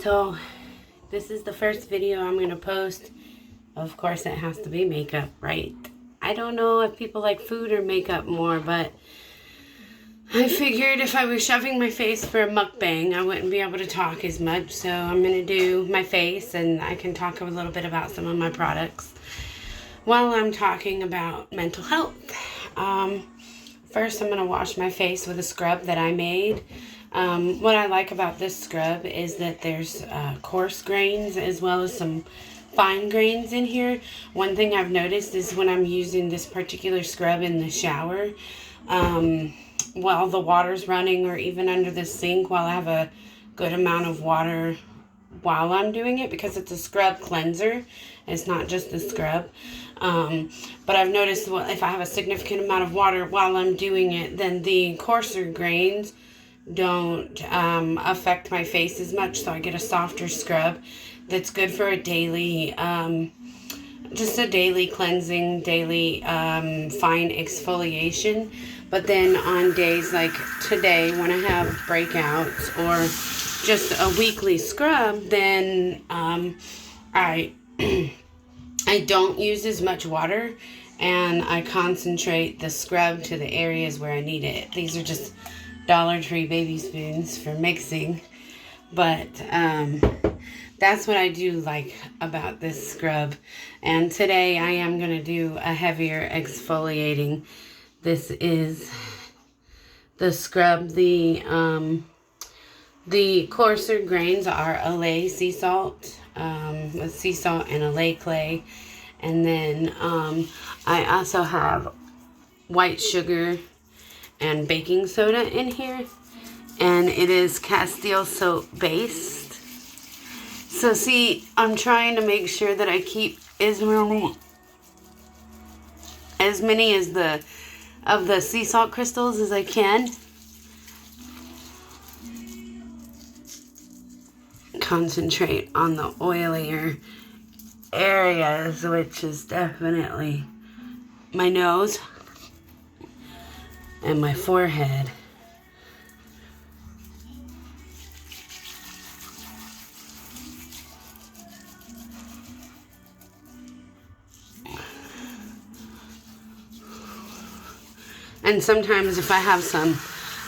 So this is the first video I'm going to post. Of course it has to be makeup, right? I don't know if people like food or makeup more, but I figured if I was shoving my face for a mukbang, I wouldn't be able to talk as much. So I'm going to do my face, and I can talk a little bit about some of my products while I'm talking about mental health. First, I'm going to wash my face with a scrub that I made. What I like about this scrub is that there's coarse grains as well as some fine grains in here. One thing I've noticed is when I'm using this particular scrub in the shower, while the water's running, or even under the sink while I have a good amount of water while I'm doing it, because it's a scrub cleanser. It's not just a scrub. But I've noticed if I have a significant amount of water while I'm doing it, then the coarser grains don't affect my face as much, so I get a softer scrub that's good for a daily, just a daily cleansing, daily fine exfoliation. But then on days like today when I have breakouts or just a weekly scrub, then I I don't use as much water, and I concentrate the scrub to the areas where I need it. These are just Dollar Tree baby spoons for mixing, but that's what I do like about this scrub. And today I am going to do a heavier exfoliating. This is the scrub. The coarser grains are Olay sea salt, with sea salt and Olay clay. And then I also have white sugar and baking soda in here. And it is Castile soap based. So see, I'm trying to make sure that I keep as many of the sea salt crystals as I can. Concentrate on the oilier areas, which is definitely my nose and my forehead. And sometimes if I have some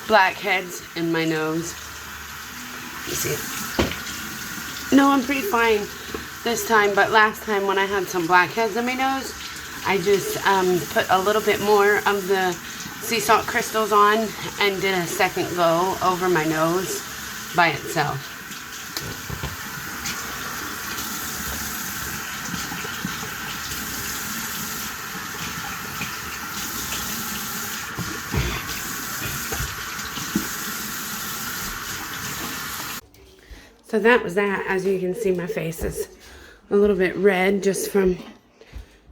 blackheads in my nose, you see, no, I'm pretty fine this time, but last time when I had some blackheads in my nose, I just put a little bit more of the sea salt crystals on and did a second go over my nose by itself. So that was that. As you can see, my face is a little bit red just from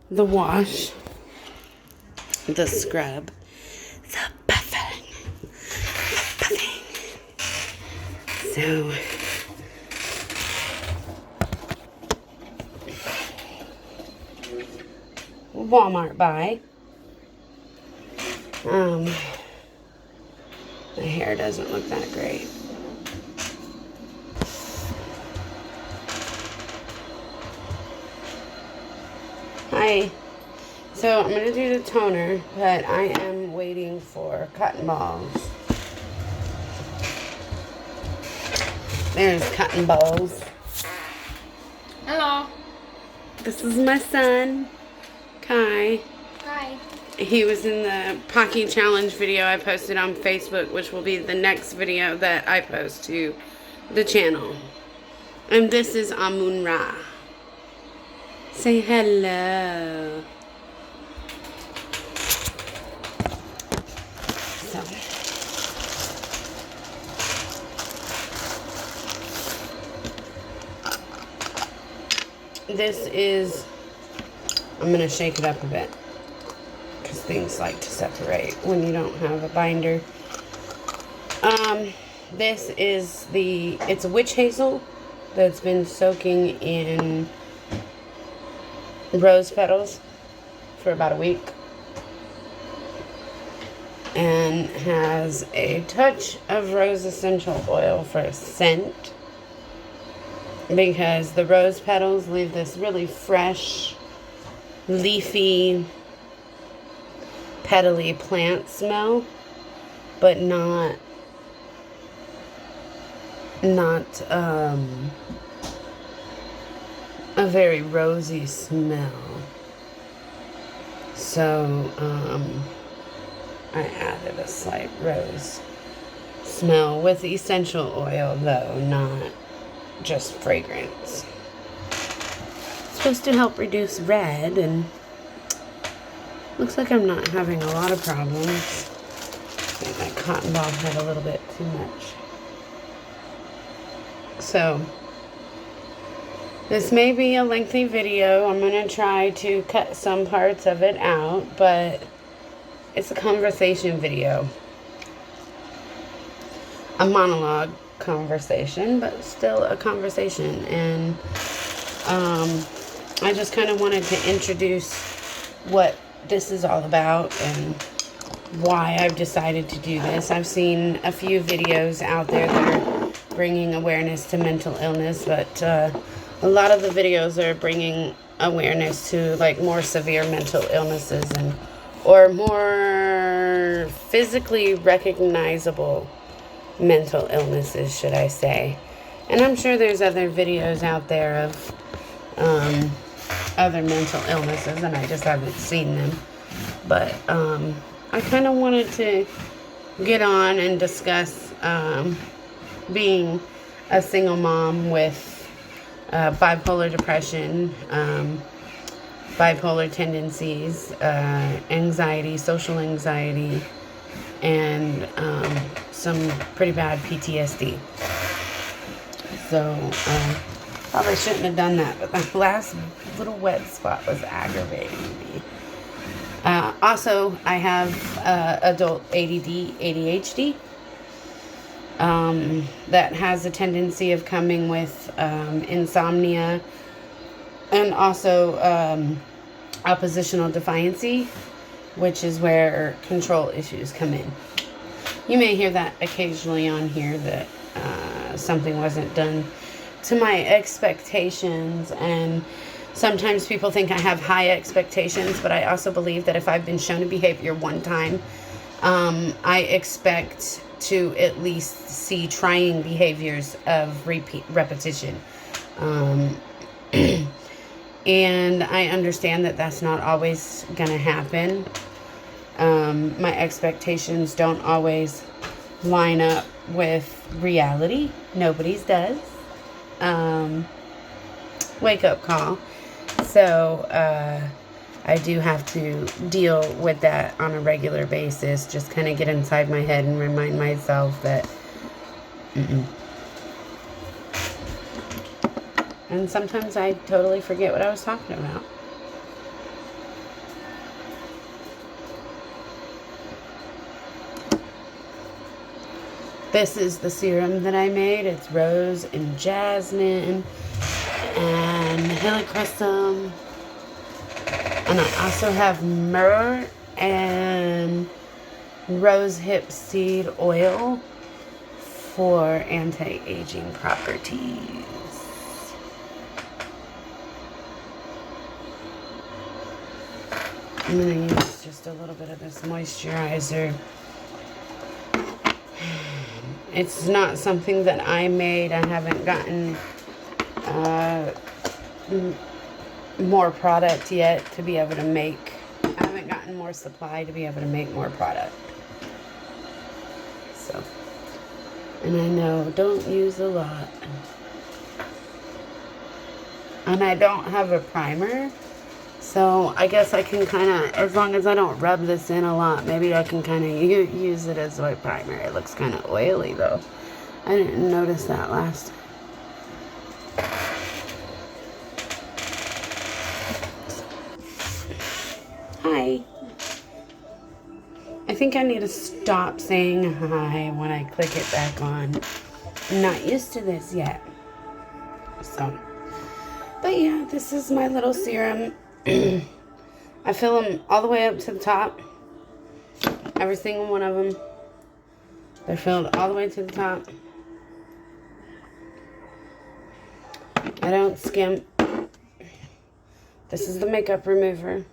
the wash, the scrub, the buffing. So Walmart buy. My hair doesn't look that great. Hi. So I'm going to do the toner, but I am waiting for cotton balls. There's cotton balls. Hello. This is my son, Kai. Hi. He was in the Pocky Challenge video I posted on Facebook, which will be the next video that I post to the channel. And this is Amun Ra. Say hello. So, this is, I'm going to shake it up a bit, because things like to separate when you don't have a binder. This is it's a witch hazel that's been soaking in rose petals for about a week, and has a touch of rose essential oil for a scent. because the rose petals leave this really fresh, leafy, petally plant smell, but not a very rosy smell. So I added a slight rose smell with essential oil, though, not just fragrance. It's supposed to help reduce red, and looks like I'm not having a lot of problems. I think that cotton ball had a little bit too much. So this may be a lengthy video. I'm going to try to cut some parts of it out, but it's a conversation video. A monologue conversation, but still a conversation. And I just kind of wanted to introduce what this is all about and why I've decided to do this. I've seen a few videos out there that are bringing awareness to mental illness, but a lot of the videos are bringing awareness to like more severe mental illnesses and or more physically recognizable mental illnesses, should I say. And I'm sure there's other videos out there of other mental illnesses, and I just haven't seen them. But I kind of wanted to get on and discuss being a single mom with bipolar depression, bipolar tendencies, anxiety, social anxiety, and some pretty bad PTSD. So, probably shouldn't have done that, but that last little wet spot was aggravating me. Also, I have adult ADD, ADHD. That has a tendency of coming with insomnia and also oppositional defiancy, which is where control issues come in. You may hear that occasionally on here that something wasn't done to my expectations, and sometimes people think I have high expectations, but I also believe that if I've been shown a behavior one time, I expect to at least see trying behaviors of repetition. And I understand that that's not always going to happen. My expectations don't always line up with reality. Nobody's does. Wake up call. So, I do have to deal with that on a regular basis. Just kind of get inside my head and remind myself that and sometimes I totally forget what I was talking about. This is the serum that I made. It's rose and jasmine and helichrysum. And I also have myrrh and rose hip seed oil for anti-aging properties. I'm going to use just a little bit of this moisturizer. It's not something that I made. I haven't gotten more product yet to be able to make. I haven't gotten more supply to be able to make more product. So, and I know, don't use a lot. And I don't have a primer. So I guess I can kind of, as long as I don't rub this in a lot, maybe I can kind of use it as my primer. It looks kind of oily though. I didn't notice that last time. Hi. I think I need to stop saying hi when I click it back on. I'm not used to this yet. So, but yeah, this is my little serum. I fill them all the way up to the top. Every single one of them. They're filled all the way to the top. I don't skimp. This is the makeup remover.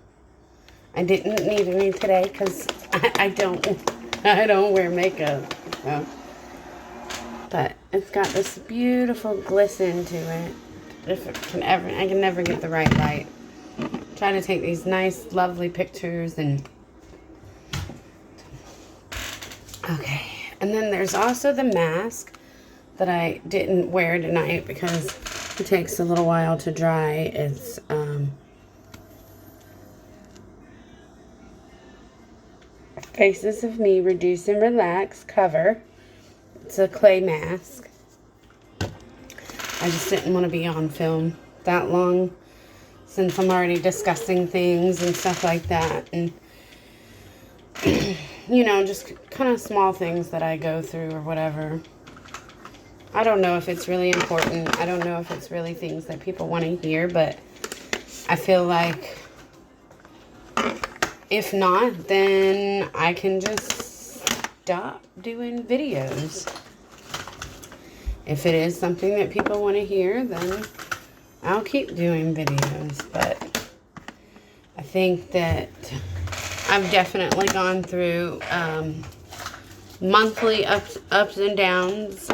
I didn't need any today because I don't wear makeup. So. But it's got this beautiful glisten to it. If it can ever, I can never get the right light. Try to take these nice, lovely pictures and. Okay, and then there's also the mask that I didn't wear tonight because it takes a little while to dry. It's Faces of Me Reduce and Relax cover. It's a clay mask. I just didn't want to be on film that long since I'm already discussing things and stuff like that. And, you know, just kind of small things that I go through or whatever. I don't know if it's really important. I don't know if it's really things that people want to hear, but I feel like if not, then I can just stop doing videos. If it is something that people want to hear, then I'll keep doing videos. But I think that I've definitely gone through monthly ups and downs,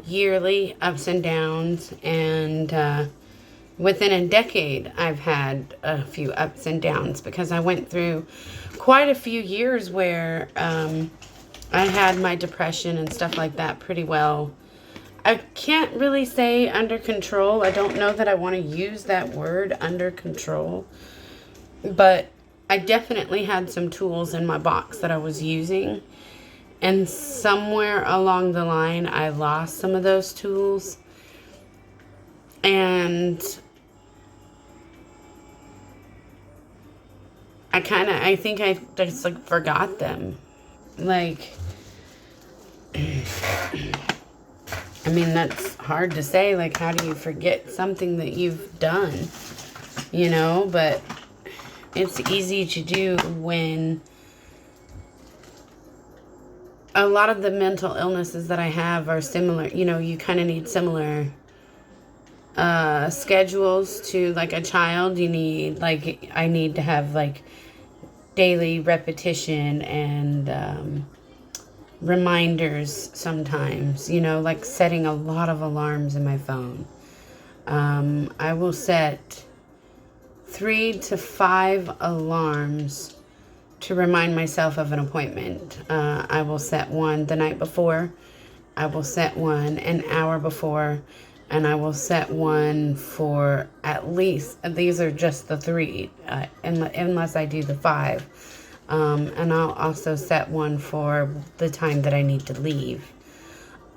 yearly ups and downs, and within a decade I've had a few ups and downs because I went through quite a few years where I had my depression and stuff like that pretty well. I can't really say under control. I don't know that I want to use that word, under control, but I definitely had some tools in my box that I was using, and somewhere along the line I lost some of those tools, and I think I just like forgot them. Like, I mean, that's hard to say. Like, how do you forget something that you've done? You know, but it's easy to do when a lot of the mental illnesses that I have are similar. You know, you kind of need similar schedules to like a child. You need, like, I need to have like daily repetition and reminders sometimes, you know, like setting a lot of alarms in my phone. I will set 3 to 5 alarms to remind myself of an appointment. I will set one the night before. I will set one an hour before. And I will set one for at least, these are just the 3, unless I do the 5. And I'll also set one for the time that I need to leave.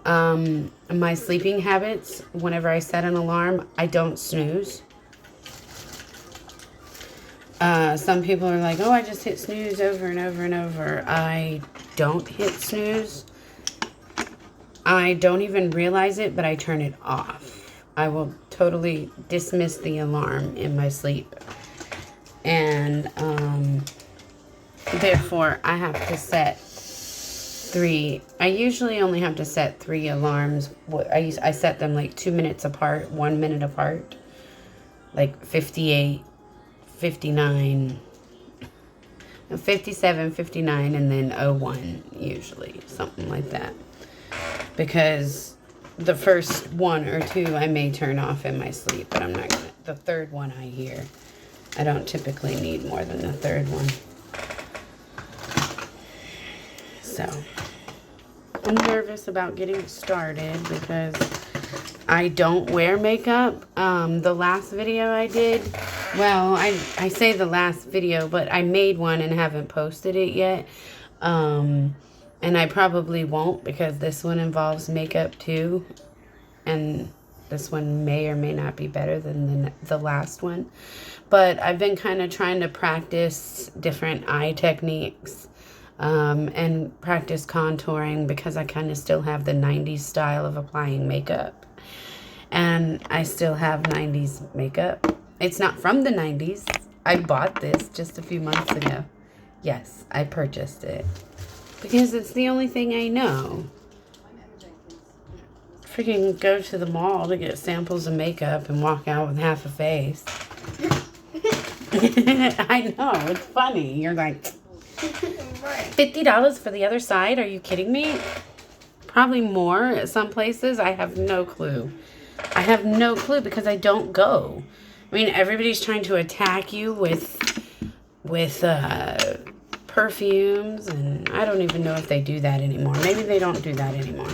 My sleeping habits, whenever I set an alarm, I don't snooze. Some people are like, oh, I just hit snooze over and over and over. I don't hit snooze. I don't even realize it, but I turn it off. I will totally dismiss the alarm in my sleep. And therefore, I have to set 3. I usually only have to set 3 alarms. I set them like 2 minutes apart, 1 minute apart. Like 58, 59, 57, 59, and then 01 usually. Something like that. Because the first 1 or 2 I may turn off in my sleep, but I'm not gonna. The third one I hear. I don't typically need more than the third one. So, I'm nervous about getting started because I don't wear makeup. The last video I did, well, I say the last video, but I made one and haven't posted it yet. And I probably won't because this one involves makeup too. And this one may or may not be better than the last one. But I've been kind of trying to practice different eye techniques and practice contouring because I kind of still have the 90s style of applying makeup. And I still have 90s makeup. It's not from the 90s. I bought this just a few months ago. Yes, I purchased it. Because it's the only thing I know. freaking go to the mall to get samples of makeup and walk out with half a face. I know, it's funny. You're like, $50 for the other side? Are you kidding me? Probably more at some places. I have no clue. I have no clue because I don't go. I mean, everybody's trying to attack you with perfumes, and I don't even know if they do that anymore. Maybe they don't do that anymore.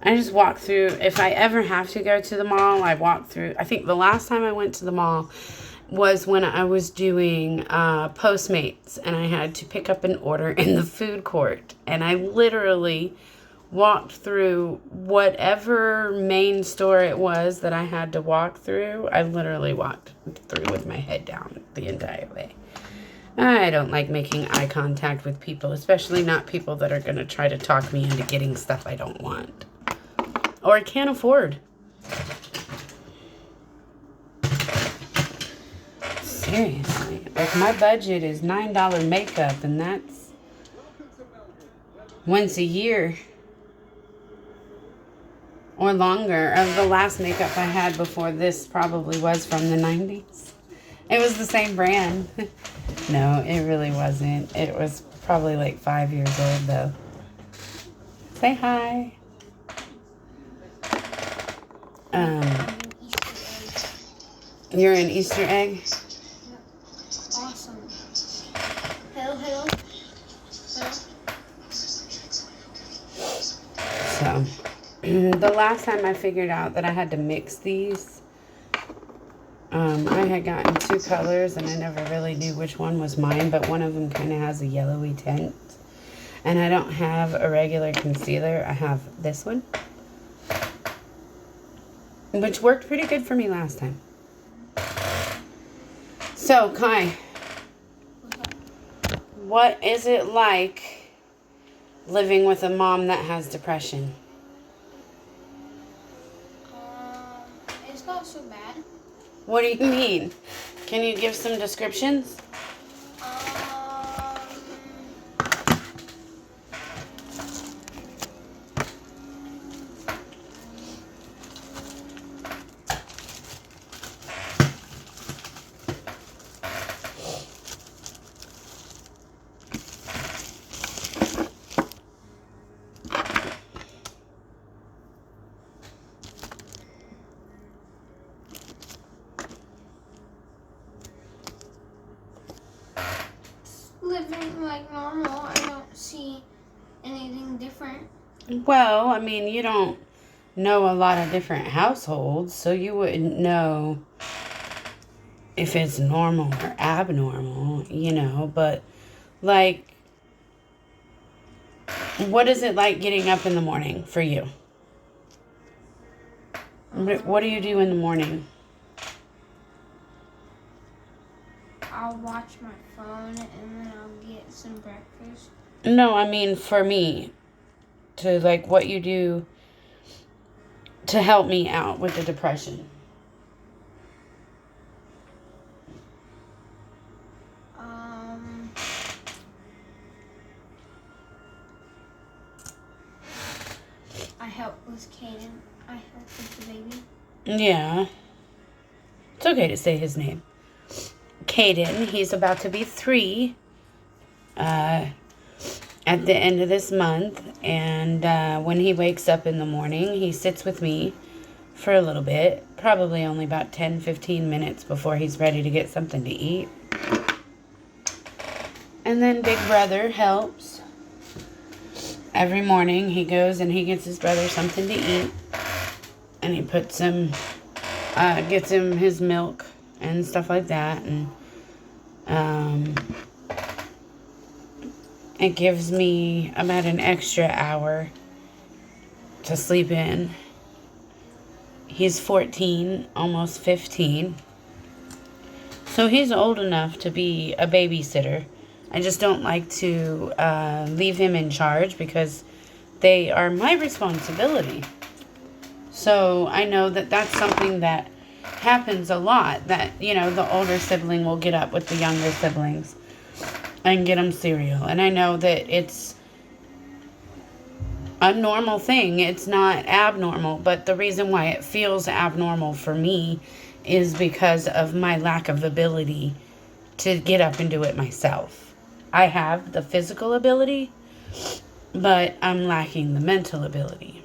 I just walk through. If I ever have to go to the mall, I walk through. I think the last time I went to the mall was when I was doing Postmates, and I had to pick up an order in the food court. And I literally walked through whatever main store it was that I had to walk through. I literally walked through with my head down the entire way. I don't like making eye contact with people, especially not people that are going to try to talk me into getting stuff I don't want or I can't afford. Seriously. Like, my budget is $9 makeup, and that's once a year or longer. The last makeup I had before this probably was from the 90s. It was the same brand. No, it really wasn't. It was probably like 5 years old, though. Say hi. You're an Easter egg? Awesome. Hello, hello. So, the last time I figured out that I had to mix these, I had gotten 2 colors and I never really knew which one was mine, but one of them kind of has a yellowy tint. And I don't have a regular concealer. I have this one, which worked pretty good for me last time. So, Kai, what is it like living with a mom that has depression? It's not so bad. What do you mean? Can you give some descriptions? Living like normal. I don't see anything different. Well, I mean, you don't know a lot of different households, so you wouldn't know if it's normal or abnormal, you know, but like, what is it like getting up in the morning for you? What do you do in the morning? I'll watch my phone and then I'll get some breakfast. No, I mean for me, to like what you do to help me out with the depression. I help with Caden. I help with the baby. Yeah. It's okay to say his name. Caden, he's about to be 3 at the end of this month. And when he wakes up in the morning, he sits with me for a little bit. Probably only about 10-15 minutes before he's ready to get something to eat. And then Big Brother helps. Every morning he goes and he gets his brother something to eat. And he puts him, gets him his milk and stuff like that. And it gives me about an extra hour to sleep in. He's 14, almost 15. So he's old enough to be a babysitter. I just don't like to leave him in charge because they are my responsibility. So I know that that's something that happens a lot, that, you know, the older sibling will get up with the younger siblings and get them cereal. And I know that it's a normal thing. It's not abnormal, but the reason why it feels abnormal for me is because of my lack of ability to get up and do it myself. I have the physical ability, but I'm lacking the mental ability,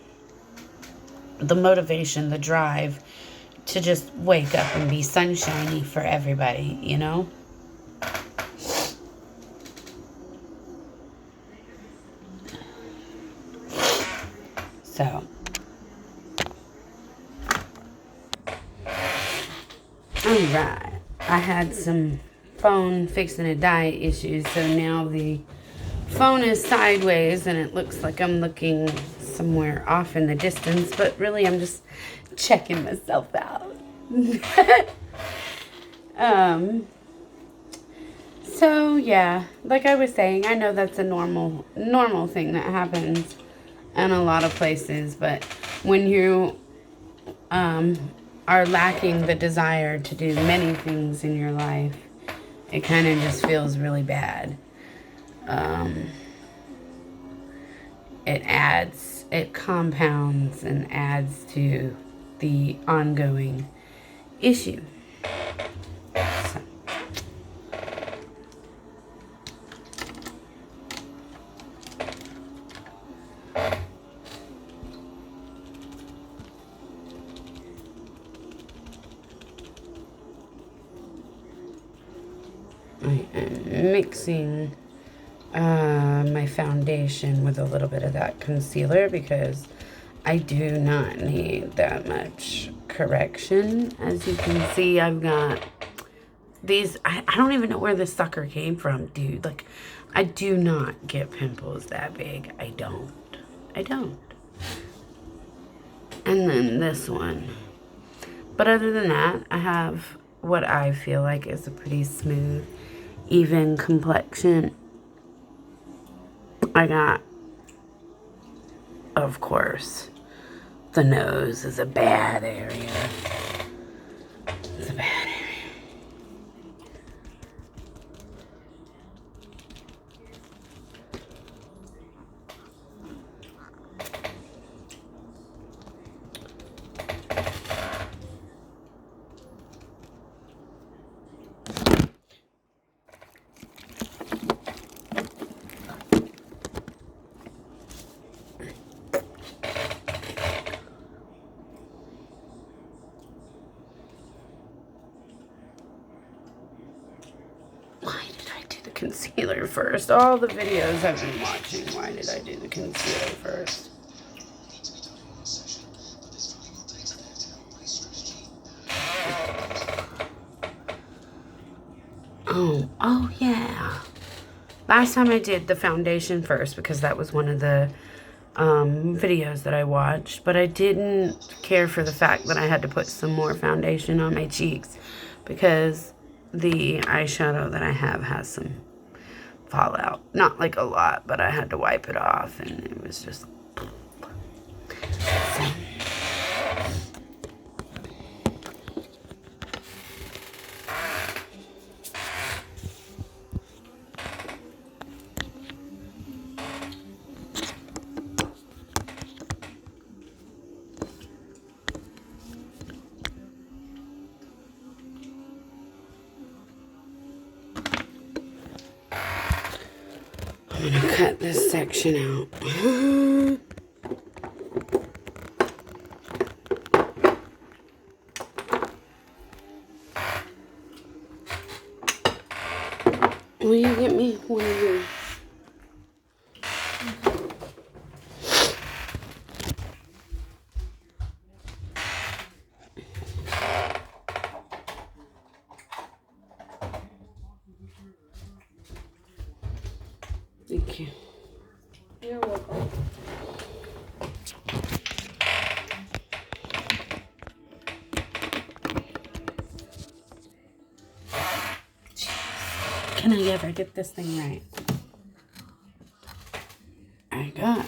the motivation, the drive to just wake up and be sunshiny for everybody, you know? So, alright. I had some phone fixing to die issues, so now the phone is sideways and it looks like I'm looking somewhere off in the distance, but really I'm just checking myself out. So yeah, like I was saying, I know that's a normal thing that happens in a lot of places, but when you are lacking the desire to do many things in your life, it kind of just feels really bad. It compounds and adds to the ongoing issue. So. I am mixing my foundation with a little bit of that concealer because I do not need that much correction. As you can see, I've got these. I don't even know where this sucker came from, dude. Like, I do not get pimples that big. I don't. And then this one. But other than that, I have what I feel like is a pretty smooth, even complexion. I got, of course, the nose is a bad area. It's a bad area. Concealer first. All the videos I've been watching, why did I do the concealer first? Oh yeah. Last time I did the foundation first because that was one of the videos that I watched, but I didn't care for the fact that I had to put some more foundation on my cheeks because the eyeshadow that I have has some fallout. Not like a lot, but I had to wipe it off and it was just... So. I'm gonna cut this section out. Will you get me one of these? Thank you. You're welcome. Can I ever get this thing right? I got.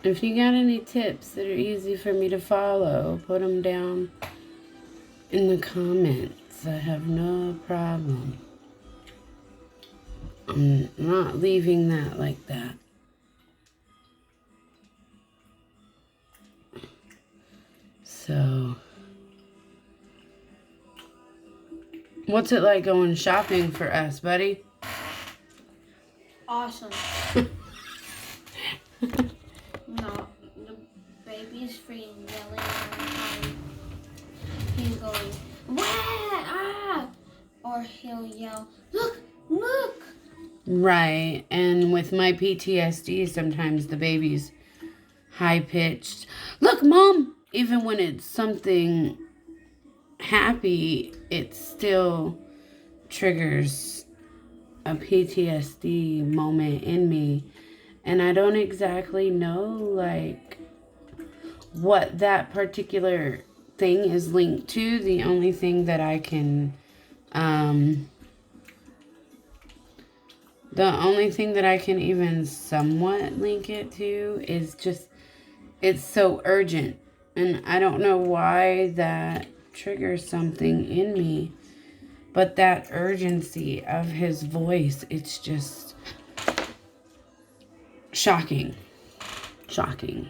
If you got any tips that are easy for me to follow, put them down in the comments. I have no problem. I'm not leaving that like that. So, what's it like going shopping for us, buddy? Awesome. No, the baby's freaking yelling all the time. He's going, wah, ah! Or he'll yell, look, look! Right, and with my PTSD, sometimes the baby's high-pitched. Look, Mom! Even when it's something happy, it still triggers a PTSD moment in me. And I don't exactly know, like, what that particular thing is linked to. The only thing that I can, the only thing that I can even somewhat link it to is just, it's so urgent. And I don't know why that triggers something in me. But that urgency of his voice, it's just shocking. Shocking.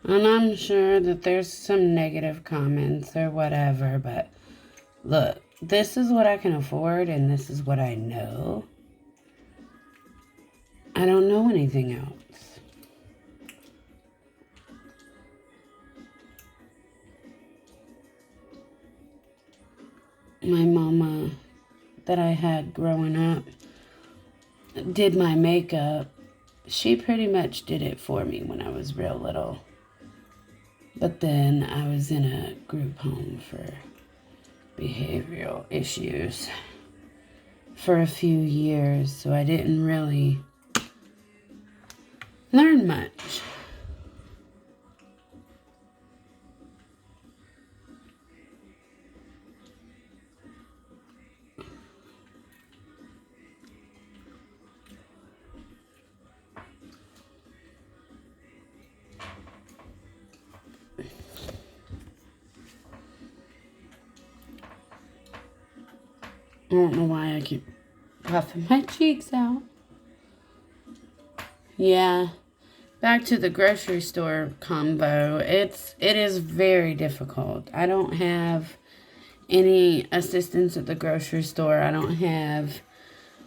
And I'm sure that there's some negative comments or whatever, but look, this is what I can afford and this is what I know. I don't know anything else. My mama that I had growing up did my makeup. She pretty much did it for me when I was real little. But then I was in a group home for behavioral issues for a few years, so I didn't really learn much. I don't know why I keep puffing my cheeks out. Yeah. Back to the grocery store combo. It is very difficult. I don't have any assistance at the grocery store. I don't have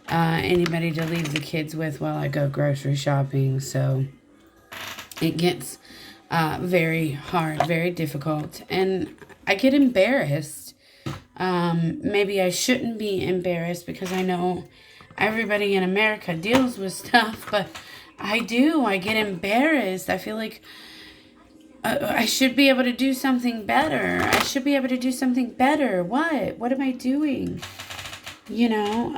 anybody to leave the kids with while I go grocery shopping. So it gets very hard, very difficult. And I get embarrassed. Maybe I shouldn't be embarrassed because I know everybody in America deals with stuff, but I do. I get embarrassed. I feel like I should be able to do something better. I should be able to do something better. What? What am I doing? You know,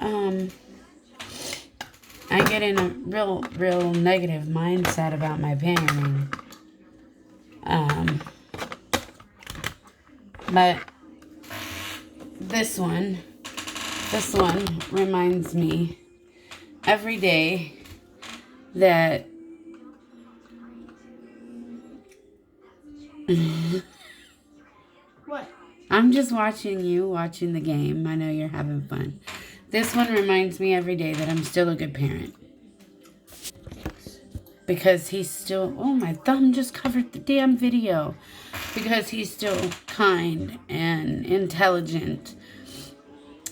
I get in a real negative mindset about my parenting. But this one reminds me every day that What? I'm just watching the game. I know you're having fun. This one reminds me every day that I'm still a good parent. Because he's still, oh, my thumb just covered the damn video. Because he's still kind and intelligent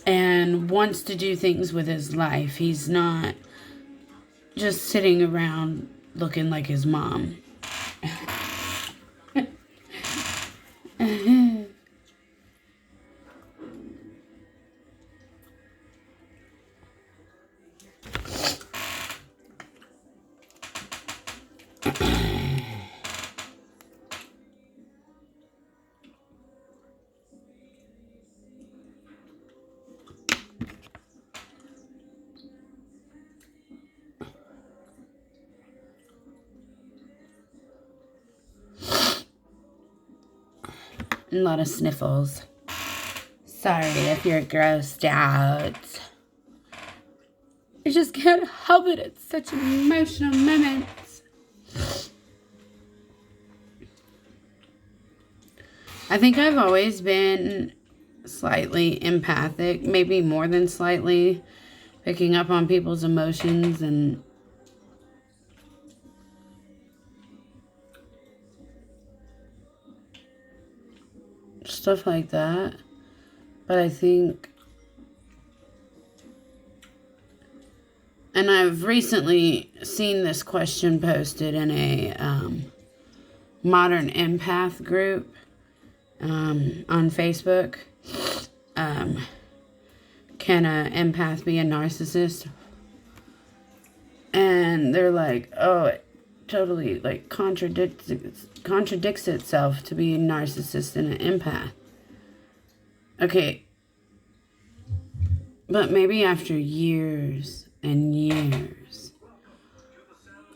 and wants to do things with his life. He's not just sitting around looking like his mom. A lot of sniffles. Sorry if you're grossed out. I just can't help it. It's such an emotional moment. I think I've always been slightly empathic, maybe more than slightly, picking up on people's emotions and stuff like that. But I think, and I've recently seen this question posted in a modern empath group on Facebook. Can an empath be a narcissist? And they're like, oh, it totally like contradicts itself to be a narcissist and an empath. Okay, but maybe after years and years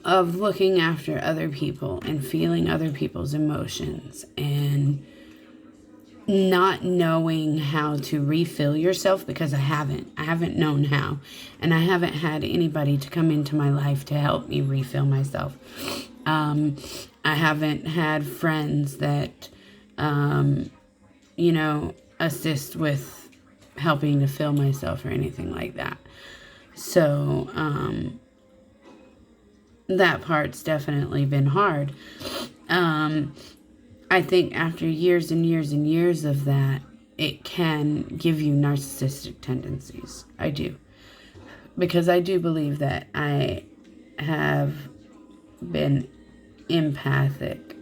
of looking after other people and feeling other people's emotions and not knowing how to refill yourself, because I haven't known how, and I haven't had anybody to come into my life to help me refill myself. I haven't had friends that, assist with helping to fill myself or anything like that. So, that part's definitely been hard. I think after years and years and years of that, it can give you narcissistic tendencies. I do. Because I do believe that I have been empathic.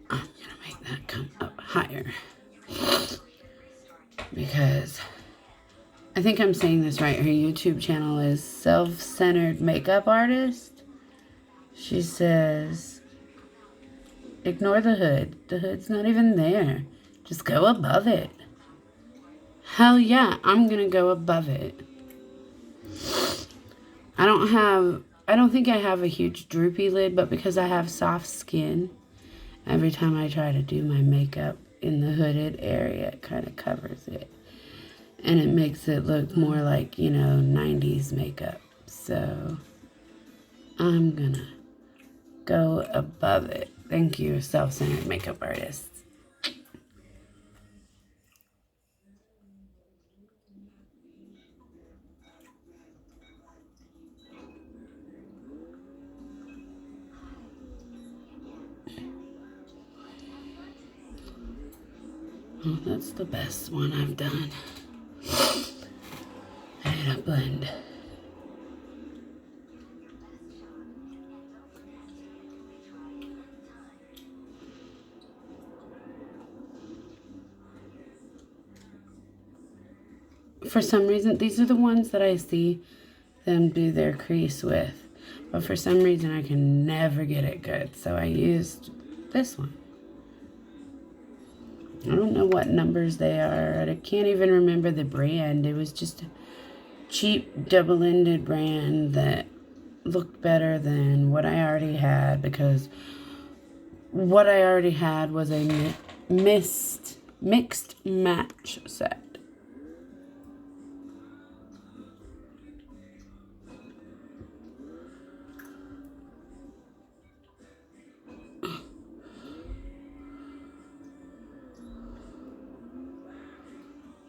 I'm going to make that come up higher. Because I think I'm saying this right. Her YouTube channel is Self-Centered Makeup Artist. She says, ignore the hood. The hood's not even there. Just go above it. Hell yeah, I'm going to go above it. I don't think I have a huge droopy lid, but because I have soft skin, every time I try to do my makeup in the hooded area, it kind of covers it. And it makes it look more like, 90s makeup. So, I'm gonna go above it. Thank you, Self-Centered Makeup Artist. Oh, that's the best one I've done. I had a blend. For some reason, these are the ones that I see them do their crease with. But for some reason, I can never get it good. So I used this one. I don't know what numbers they are. I can't even remember the brand. It was just a cheap double-ended brand that looked better than what I already had, because what I already had was a mixed match set.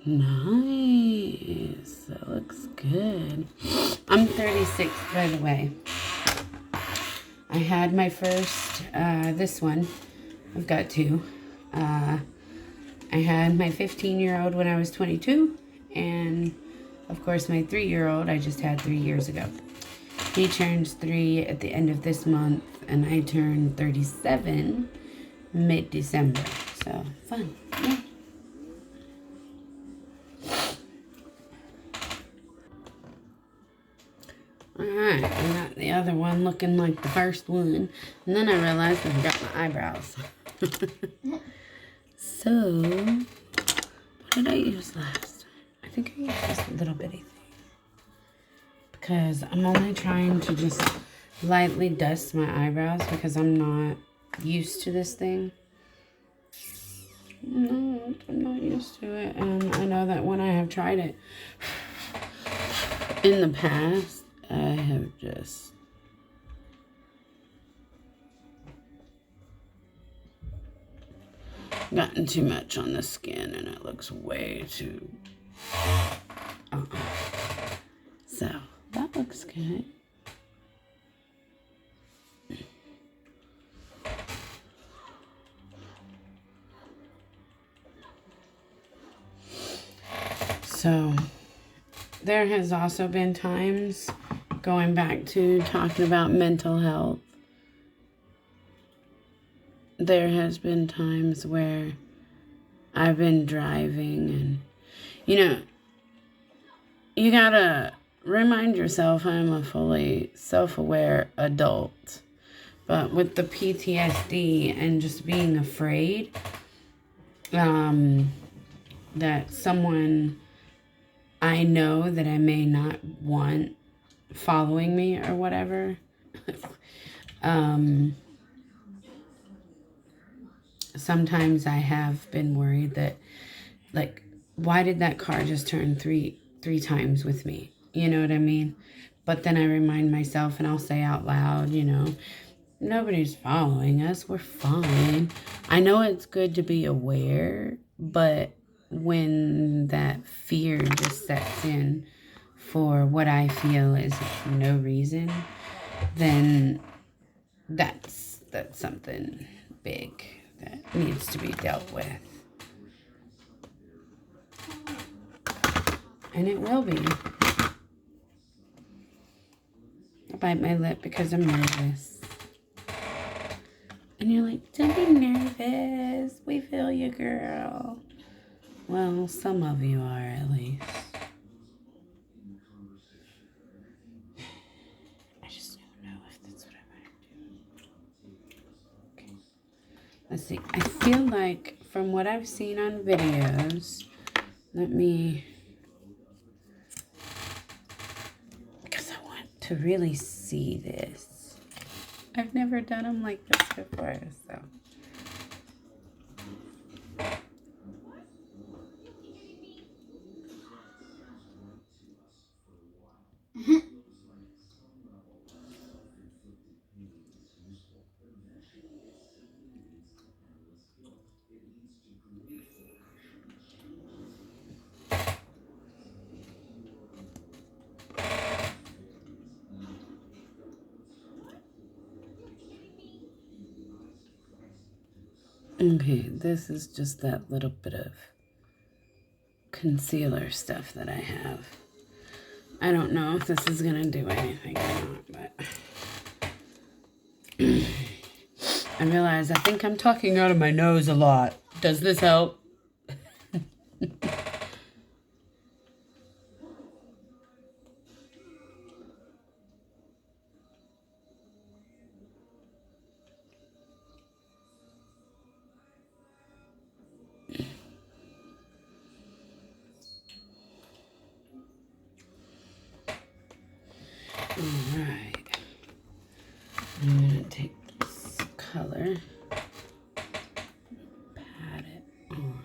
Nice. That looks good. I'm 36, by the way. I had my first, this one. I've got two. I had my 15-year-old when I was 22. And, of course, my 3-year-old I just had 3 years ago. He turns 3 at the end of this month. And I turn 37 mid-December. So, fun. Yeah. Alright, I got the other one looking like the first one. And then I realized I got my eyebrows. So, what did I use last time? I think I use this little bitty thing. Because I'm only trying to just lightly dust my eyebrows because I'm not used to this thing. No, I'm not used to it. And I know that when I have tried it in the past, I have just gotten too much on the skin and it looks way too... So, that looks good. So, there has also been times, going back to talking about mental health, there has been times where I've been driving and, you know, you gotta remind yourself I'm a fully self-aware adult. But with the PTSD and just being afraid that someone I know that I may not want following me or whatever, sometimes I have been worried that, like, why did that car just turn three times with me? You know what I mean? But then I remind myself and I'll say out loud, you know, nobody's following us. We're fine. I know it's good to be aware, but when that fear just sets in for what I feel is no reason, then that's something big that needs to be dealt with. And it will be. I bite my lip because I'm nervous. And you're like, don't be nervous. We feel you, girl. Well, some of you are, at least. I just don't know if that's what I want to do. Okay. Let's see. I feel like, from what I've seen on videos, because I want to really see this. I've never done them like this before, so. Okay, this is just that little bit of concealer stuff that I have. I don't know if this is gonna do anything or not, but I realize I think I'm talking out of my nose a lot. Does this help? Alright. I'm gonna take this color, pat it on.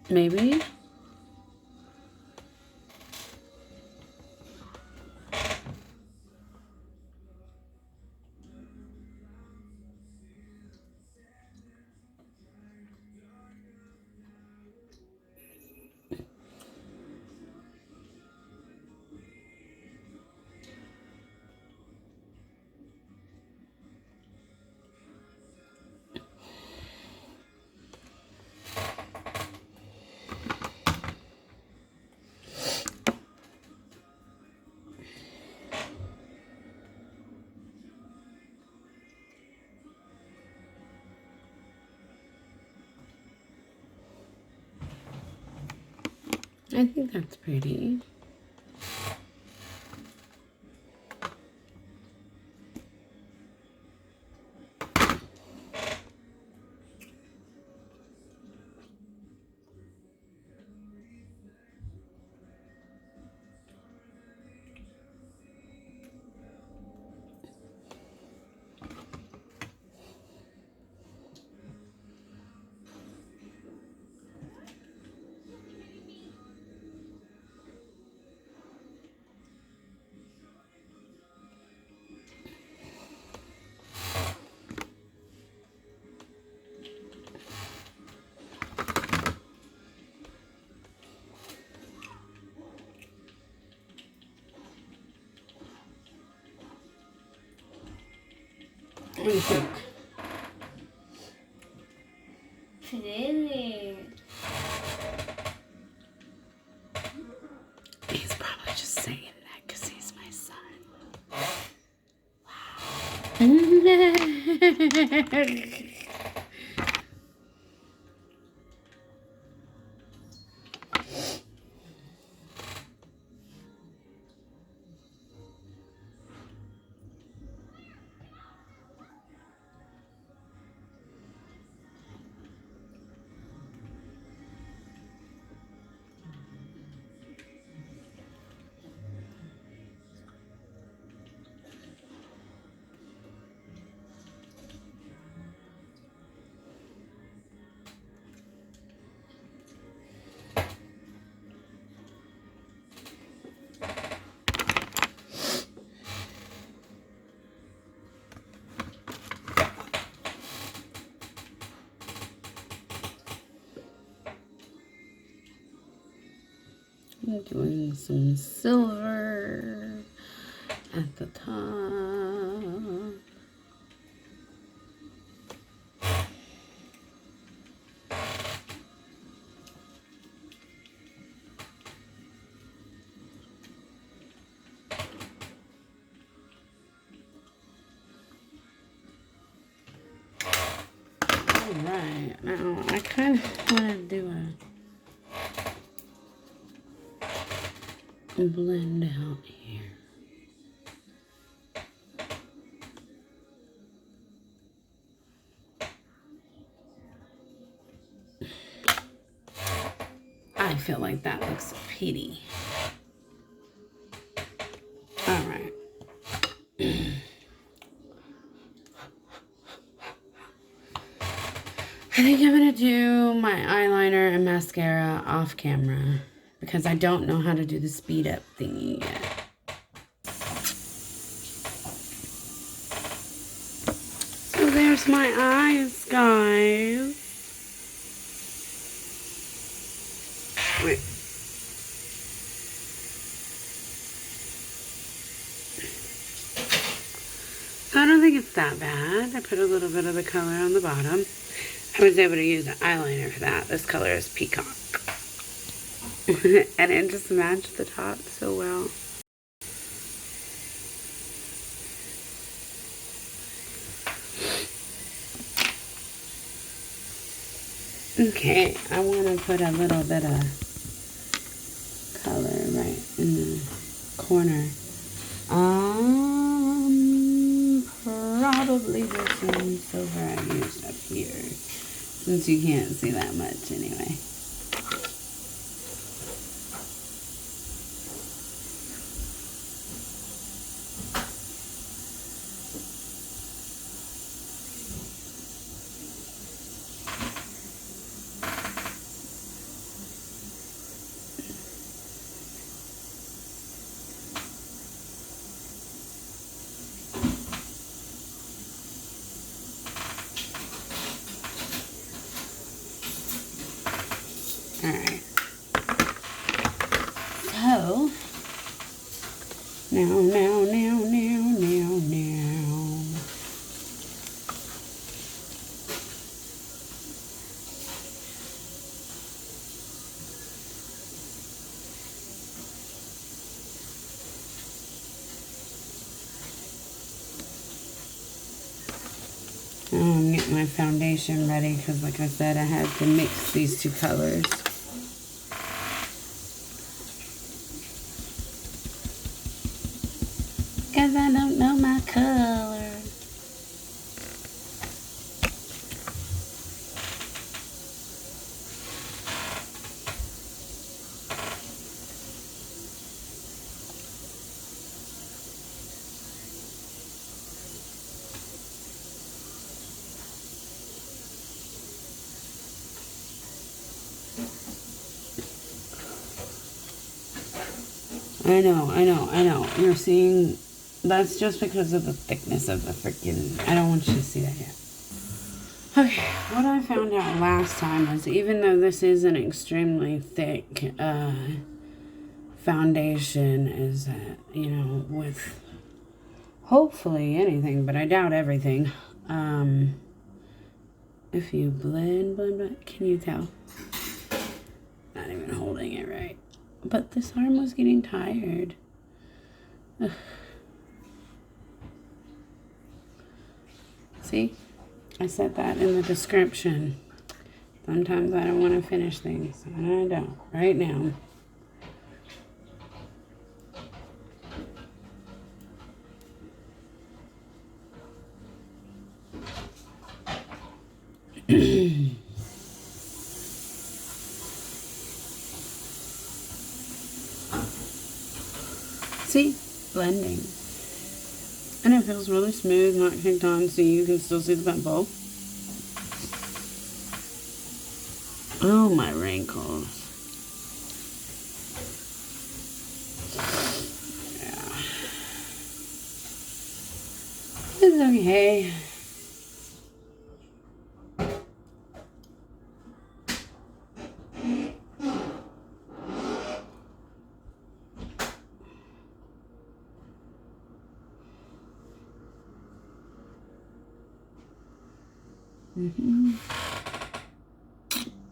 Maybe? I think that's pretty. do you think? Pretty. He's probably just saying that because he's my son. Wow. I'm doing some silver at the top. Alright, now I kind of want to do a blend out here. I feel like that looks pretty. Alright. I think I'm going to do my eyeliner and mascara off camera because I don't know how to do the speed up thingy yet. So there's my eyes, guys. Wait. So I don't think it's that bad. I put a little bit of the color on the bottom. I was able to use an eyeliner for that. This color is Peacock. And it just matched the top so well. Okay, I want to put a little bit of color right in the corner. Probably the same silver I used up here, since you can't see that much anyway. Alright. So, now. I'm getting my foundation ready because, like I said, I had to mix these two colors. Because I don't know my color. I know. You're seeing, that's just because of the thickness of the freaking, I don't want you to see that yet. Okay, what I found out last time was even though this is an extremely thick foundation, is that, you know, with hopefully anything, but I doubt everything, If you blend, can you tell? Not even holding it right. But this arm was getting tired. Ugh. See? I said that in the description. Sometimes I don't want to finish things, and I don't. Right now. See? Blending. And it feels really smooth, not kicked on, so you can still see the pimple. Oh, my wrinkles. Yeah. It's okay.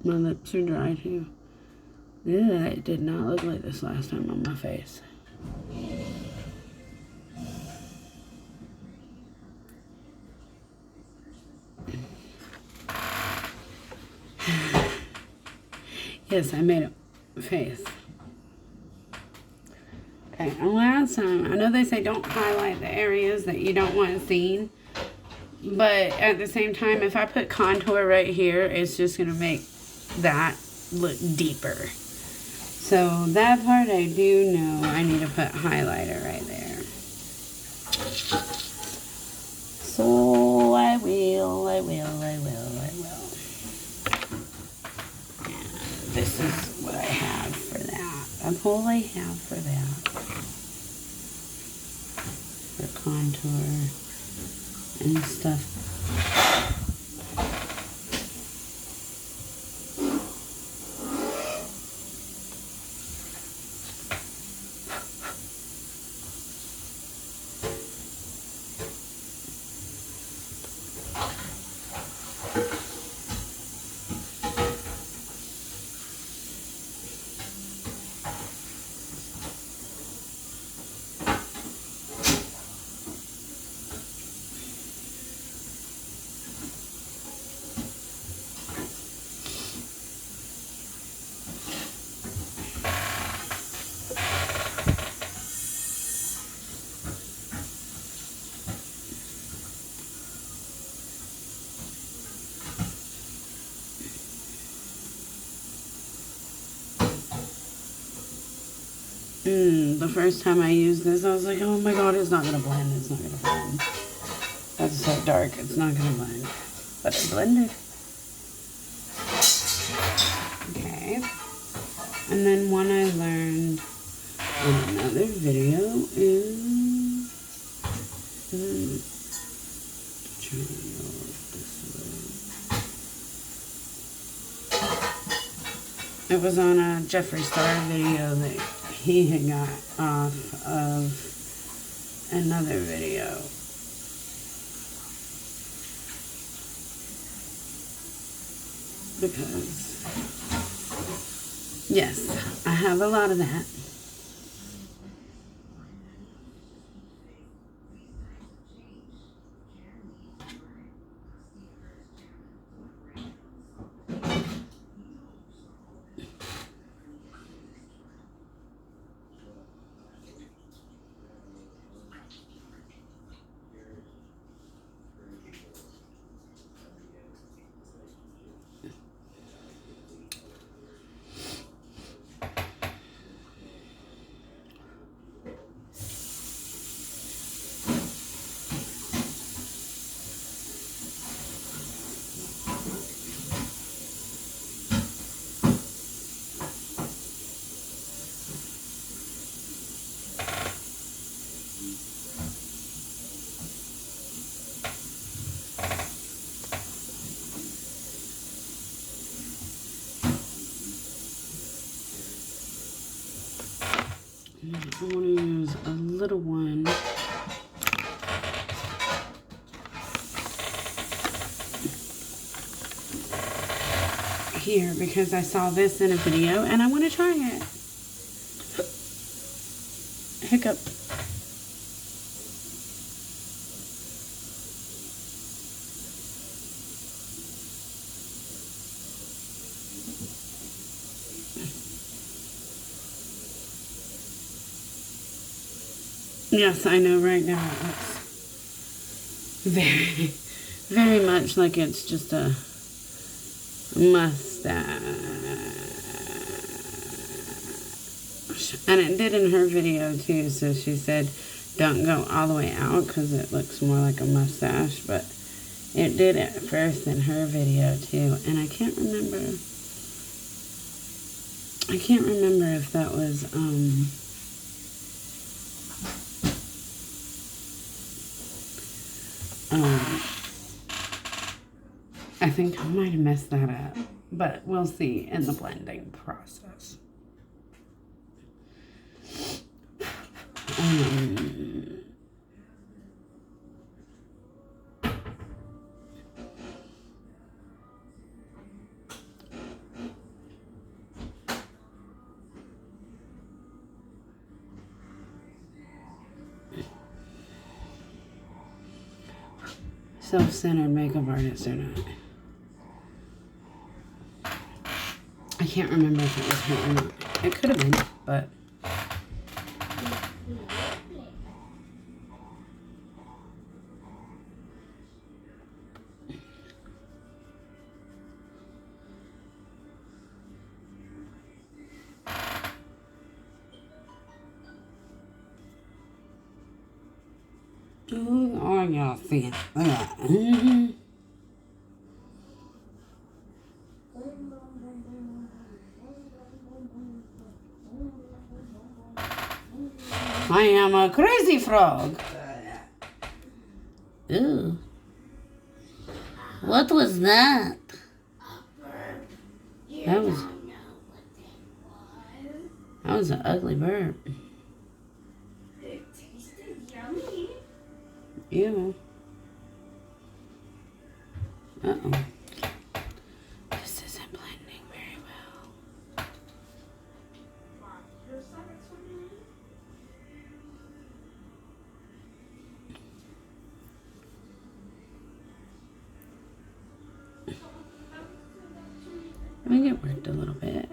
My lips are dry too. Yeah, it did not look like this last time on my face. Yes, I made a face. Okay, and last time, I know they say don't highlight the areas that you don't want seen. But at the same time, if I put contour right here, it's just going to make that look deeper. So that part I do know I need to put highlighter right there. So I will. And this is what I have for that. That's all I have for that. For contour and stuff. The first time I used this, I was like, oh my god, it's not going to blend. It's not going to blend. That's so dark. It's not going to blend. But it blended. Okay. And then one I learned in another video is... trying to go this way. It was on a Jeffree Star video that he had got off of another video. Because, yes, I have a lot of that. I want to use a little one. here because I saw this in a video and I want to try it. Hiccup. Yes, I know right now it looks very, very much like it's just a mustache. And it did in her video too, so she said don't go all the way out because it looks more like a mustache, but it did at first in her video too. And I can't remember if that was, I think I might have messed that up, but we'll see in the blending process. Self-centered makeup artist or not. I can't remember if it was her or not. It could have been, but oh, y'all see that. I am a crazy frog. Ooh. What was that? That was an ugly burp. It tasted yummy. Ew. Uh-oh. This isn't blending very well. I think it worked a little bit.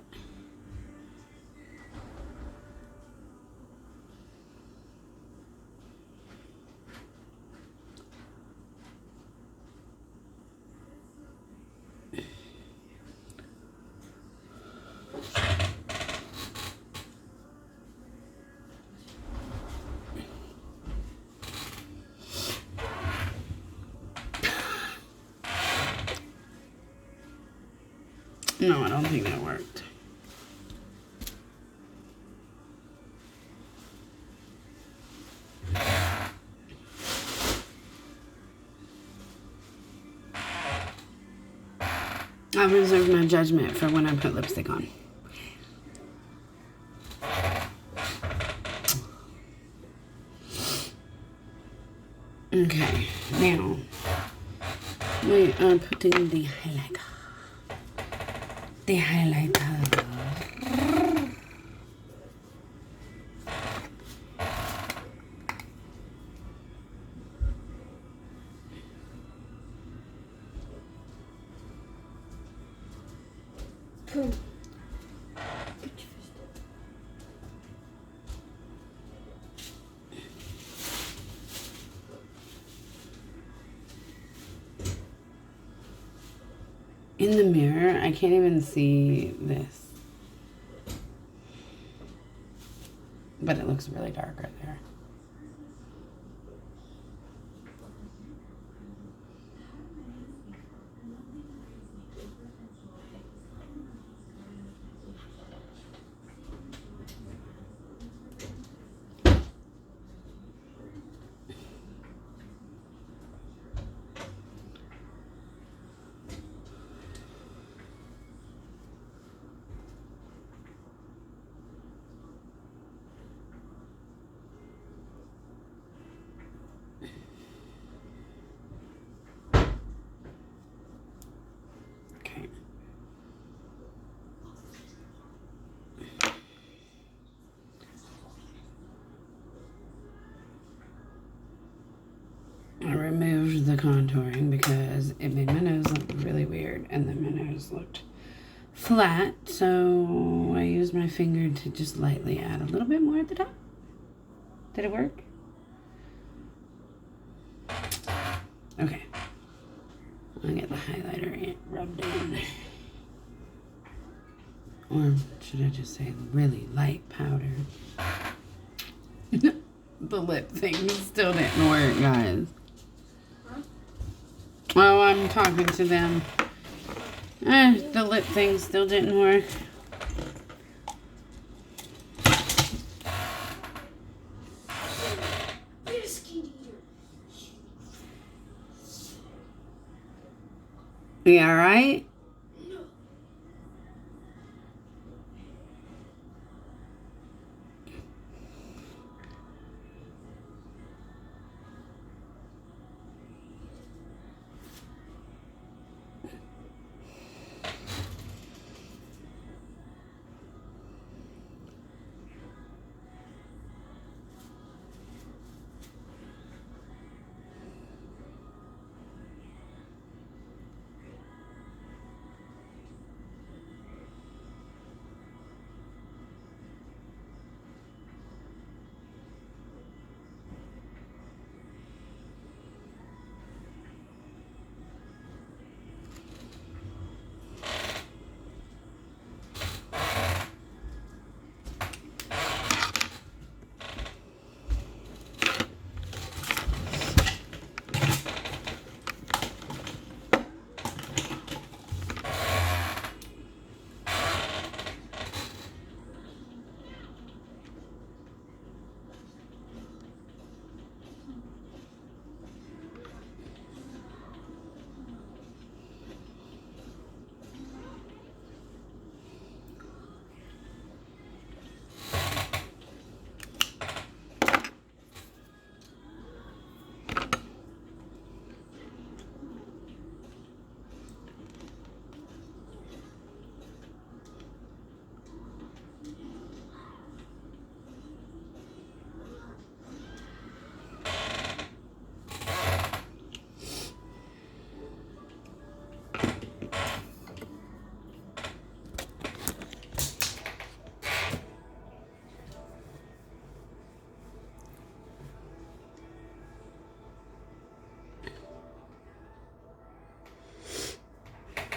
No, I don't think that worked. I reserve my judgment for when I put lipstick on. Okay, now we are putting the highlighter. The highlighter. In the mirror, I can't even see this. But it looks really dark right there. use the contouring because it made my nose look really weird and then my nose looked flat. So I used my finger to just lightly add a little bit more at the top. Did it work? Okay. I'll get the highlighter rubbed in. Or should I just say really light powder? The lip thing still didn't work, guys. Huh? Oh, I'm talking to them. The lip thing still didn't work. You alright?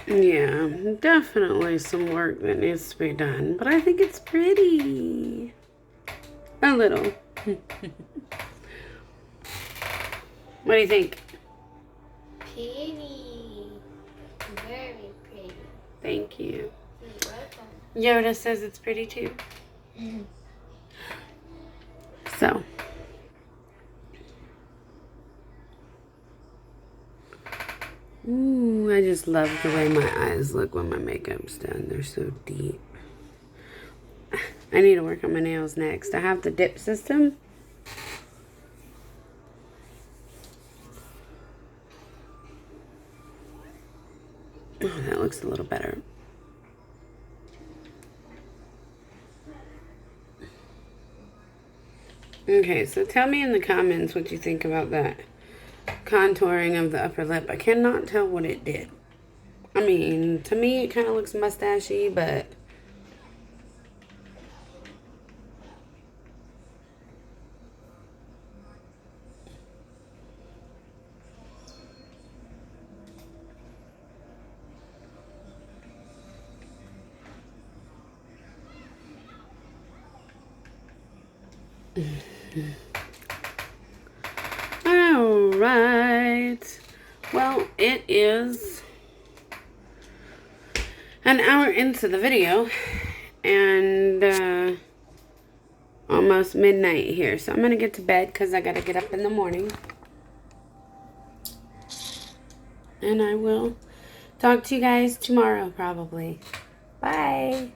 Yeah, definitely some work that needs to be done, but I think it's pretty. A little. What do you think? Pretty. Very pretty. Thank you. You're welcome. Yoda says it's pretty too. So. Ooh, I just love the way my eyes look when my makeup's done. They're so deep. I need to work on my nails next. I have the dip system. Oh, that looks a little better. Okay, so tell me in the comments what you think about that contouring of the upper lip. I cannot tell what it did. I mean, to me it kind of looks mustachy, but all right. Well, it is an hour into the video and almost midnight here. So I'm going to get to bed because I got to get up in the morning. And I will talk to you guys tomorrow probably. Bye.